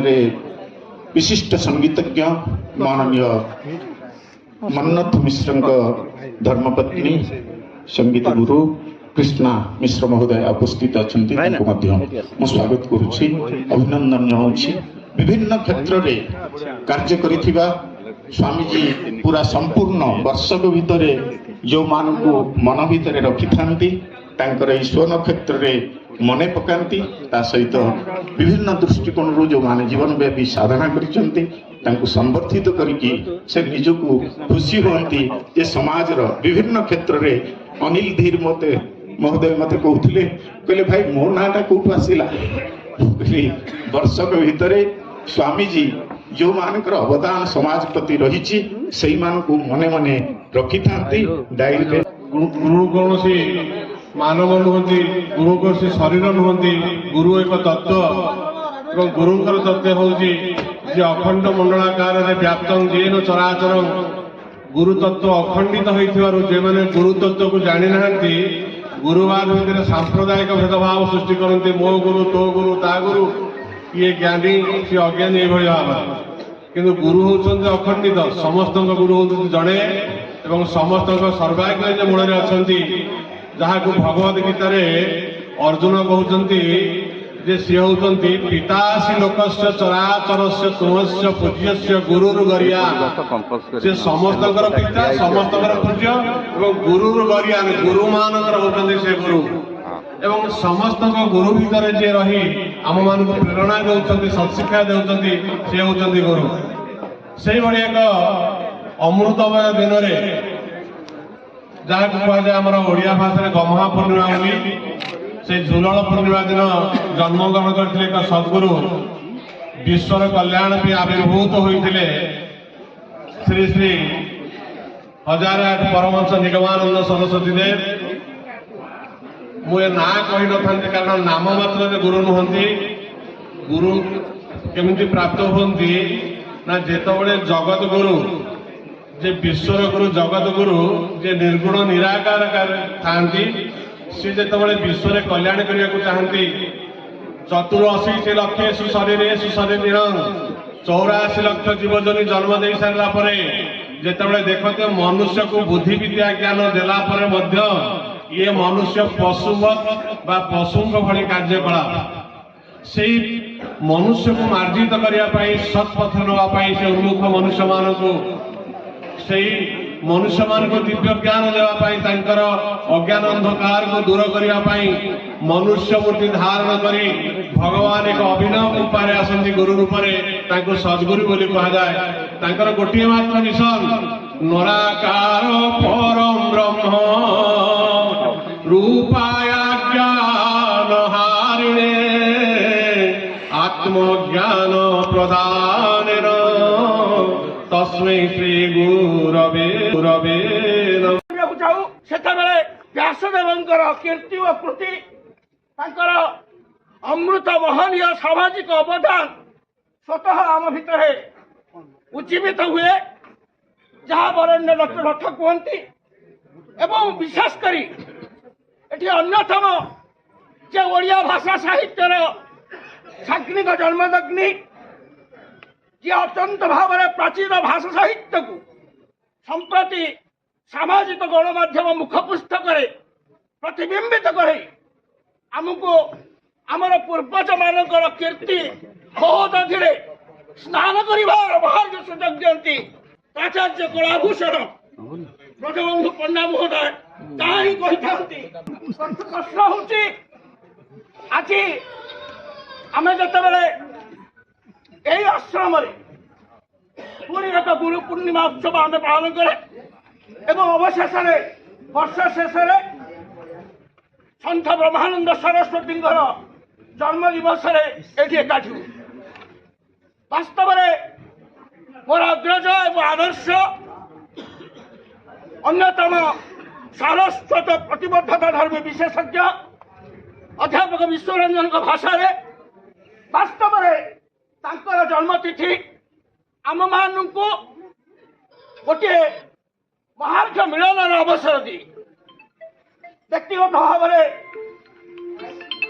रे विशिष्ट संगीतज्ञ माननीय मन्नथ मिश्र धर्मपत्नी संगीत गुरु कृष्णा मिश्र महोदय उपस्थित अच्छा स्वागत करुच्ची अभिनंदन जनाऊँगी। विभिन्न क्षेत्र में कार्य करिथिबा स्वामीजी पूरा संपूर्ण वर्षक भितर जो मान को मन भितर रखि थांती तांकर ईश्वर क्षेत्र में मने पकांती ता सहित विभिन्न दृष्टिकोण जो माने जीवन व्यापी साधना करिसंती तांको संवर्धित करिकी से निजको खुशी होती जे समाज रो विभिन्न क्षेत्र में अनिल धीर मते महोदय मते कहउथिले कहले भाई मो नाटा कोठु आसिला वर्षक भितर स्वामीजी जो मानकर अवदान समाज प्रति रही से मानू मने मने रखि थांती डायरी में गुरु कौन से मानव नुहति गुरु कौन से शरीर नुहति गुरु एक तत्व और गुरुंकर तत्व हूँ अखंड मंडलाकार व्याप्त जेन चराचर गुरु तत्व अखंडित होने गुरु तत्व को जानी ना गुरुवाद भितर सांप्रदायिक भेदभाव सृष्टि करते मो गुरु तो गुरु ता गुरु ये ज्ञानी सी अज्ञानी ये भाव किंतु गुरु होती अखंडित समस्त गुरु होती जड़े एवं समस्त सर्वाग्र मूल अच्छा जहाँ को भगवद गीतार अर्जुन कहते जे सी होती पितासी लोकस्य चराचरस्य तुमस्य पूज्यस्य गुरुर गरिया से समस्त पिता समस्त पूज्य एवं गुरुर गरिया गुरु मानकर होती से गुरु एवं समस्त गुरु भितर जे रही आम मान प्रेरणा दौरान सत्शिक्षा दौरान सी होती गुरु से भाई एक अमृतमय दिन में जहाँ कहुए आम ओडिया भाषा गम्हा पूर्णिमा बोली से झुलल पूर्णिमा दिन जन्मग्रहण करते एक सद्गुरु विश्वर कल्याण भी आविर्भूत होते श्री श्री 1008 परमहंस निगमानंद सरस्वती देव मुझे ना कही न था कारण नाम मात्र गुरु नुहति गुरु केमिति प्राप्त होती ना जेतबेले जगत गुरु जे विश्वर गुरु जगत गुरु जे निर्गुण निराकार थांती सी जेतबेले विश्व कल्याण करने को चाहती 84 लक्ष सुशरीर 84 लक्ष जीवजनी जन्म दे सारा पर जेतबेले देखते मनुष्य को बुद्धि विद्या ज्ञान देला पर मध्य ये मनुष्य पशुवत बा पशु भली कार्यकलाप से मनुष्य को मार्जित करने सत्पथ नापी से उन्मुख मनुष्य मान को मनुष्य मान को दिव्य ज्ञान देवाई अज्ञान अंधकार को दूर करने मनुष्य मूर्ति धारण करी भगवान एक अभिनव रूपारे आसती गुरु रूपरे सद्गुरु बोली कहुए गोटे मात्र मिशन नराकार परम ब्रह्म रूपाया ज्ञान हारिणे आत्मज्ञान प्रदान तस्मै श्री गुरवे गुरवे व्यासदेवंकर कीर्ति और कृति अमृत महनीय सामाजिक अवदान स्वतः आम भितर उज्जीवित हुए जहाँ बरण्य रथ रथ कहती एवं विशेषकर ये अन्यतम जे ओडिया भाषा साहित्यर छाग्निक जन्मदग्नि जी अत्यंत भाव में प्राचीन भाषा साहित्य को संप्रति सामाजिक गणमाध्यम मुखपुस्तक प्रतिबिंबित करे आमको आमर पूर्वज मानकर कीर्ति बहुत अधिरे स्नान कर भाग्य सुजोग दियंती आचार्य कलाभूषण ब्रजबंधु पंडा महोदय कहीं कही प्रश्न हूँ आज आम जिते यही आश्रम पूरी एक गुरु पूर्णिमा उत्सव आम पालन करे एवं अवशेष वर्ष शेष सन्थ ब्रह्मानंद सरस्वती जन्म दिवस एकाठी वास्तव में मोर अग्रज एवं आदर्श अन्यतम सारस्वत प्रतिबद्धता धर्मी विशेषज्ञ अध्यापक विश्वरंजन भाषा वास्तव में जन्मतिथि आम मान गोटे महार्घ मिलन अवसर दी व्यक्तिगत भाव में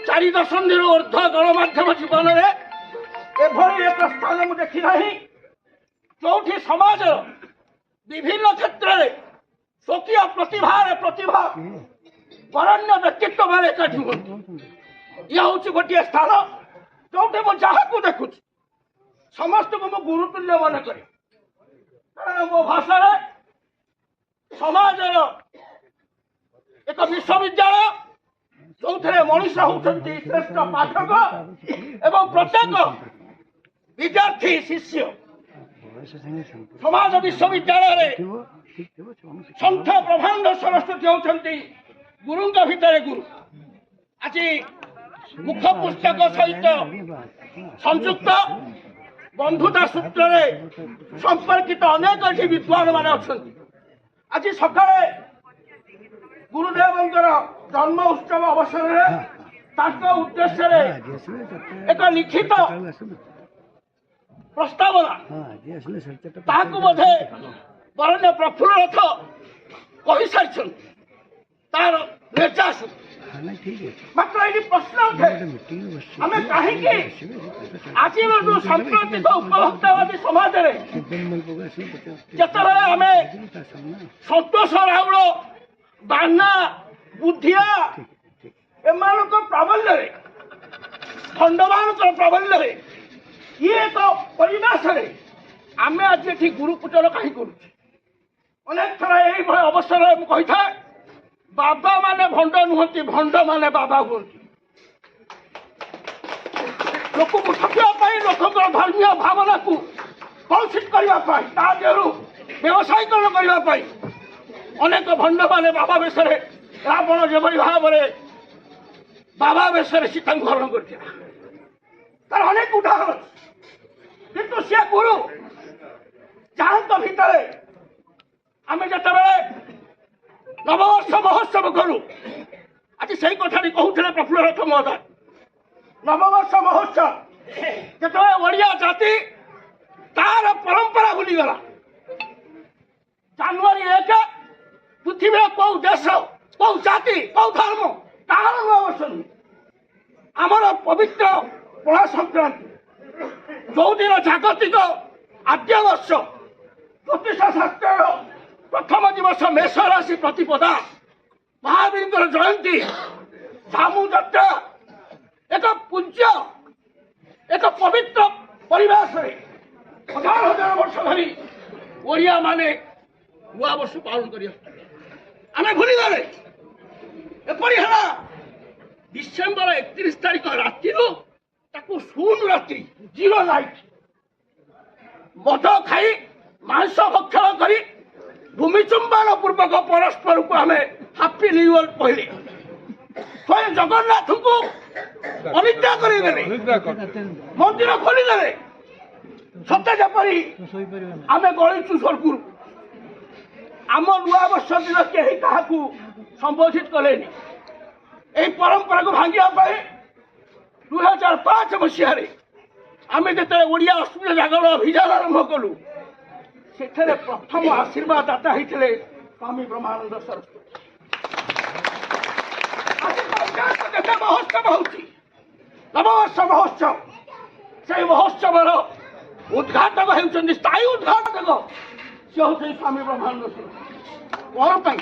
4 दशंधि ऊर्ध्व गणमाध्यम जीवन में एभली एक स्थान मुझे देखी ना जो समाज विभिन्न क्षेत्र में स्वकीय प्रतिभा बरण्य व्यक्तित्व मान एकाठी हुए यह हूँ गोटे स्थान जो मुझे देखु समस्त को मु गुरुतुल्य मन करे कारण मो भाषा समाज एक विश्वविद्यालय जो मनुष्य होती श्रेष्ठ पाठक एवं प्रत्येक विद्यार्थी शिष्य समाज विश्वविद्यालय सन्थ प्रभांड सरस्वती होती गुरु भितर गुरु आज मुख पुस्तक सहित संयुक्त बंधुता सूत्र संपर्कित अनेक विद्वान मान अच्छा आज सकाଳେ गुरुदेवंकर जन्म उत्सव अवसर में उद्देश्य एक लिखित प्रस्तावना बोधे बरण्य प्रफुल्ल रथ कही सारी तार निर्यास मात्र ये प्रश्न उठे आम कहीं आज जो सांप्रतिक उपभोक्तावादी समाज जिते आम संतोष राउल बाना बुद्धिया एम प्राबल्य खंडमान प्राबल्य ये तो परिवेश आम आज ये गुरुपूजन कहीं करूँ अनेक थर ये अवसर कही था बाबा माने भंड नुहति भंड माने बाबा हूँ लोक को ठकिया लोक धर्मीय भावना को कलुषित करने व्यवसायीकरण करने अनेक भंड माने बाबा वेश रावण जो भाव बाबा वेश सीता हरण कर अनेक उदाहरण किंतु सी गुरु जहाँ भितर आम जिते नववर्ष महोत्सव करूँ आज से कथा कहते प्रफुल्ल रथ महोदय नववर्ष महोत्सव जो ओडिया जाति तार परंपरा भूलीगला जनवरी 1 पृथ्वी कौ देश कौ जाति कौ धर्म तार नववर्ष नुह आमर पवित्र पणा संक्रांति जो दिन जागतिक आद्यवर्ष ज्योतिष शास्त्र प्रथम दिवस मेष राशि प्रतिपदा महावीर जयंती झामु जात्रा एक पूज्य एक पवित्र परिवेश हजार हजार वर्ष धरी ओडिया माने नुआ वर्ष पालन कर भूली गले एपरी है डिसेम्बर 31 तारीख राति शून्य रात्रि जीरो नाइट मद खाई मांस भक्षण करी भूमि चुंबन पूर्वक परस्पर को आम हापी न्यू इयर कहले स्वयं जगन्नाथ को अनिद्रा करदे मंदिर खोलीदे सत्य जपरी आम गणिचु स्वर्गु आम नुआ वर्ष दिन कहीं क्या संबोधित कले परंपरा को भांगा 2005 मसीह आम जो ओडिया अस्मिता जागरण अभियान आरंभ कलु से प्रथम आशीर्वाद दाता होते स्वामी ब्रह्मानंद सरस्वती आज महोत्सव होती नववर्ष महोत्सव से महोत्सव उद्घाटक होती स्थायी उद्घाटक से होते स्वामी ब्रह्मानंद सरस्वती कौन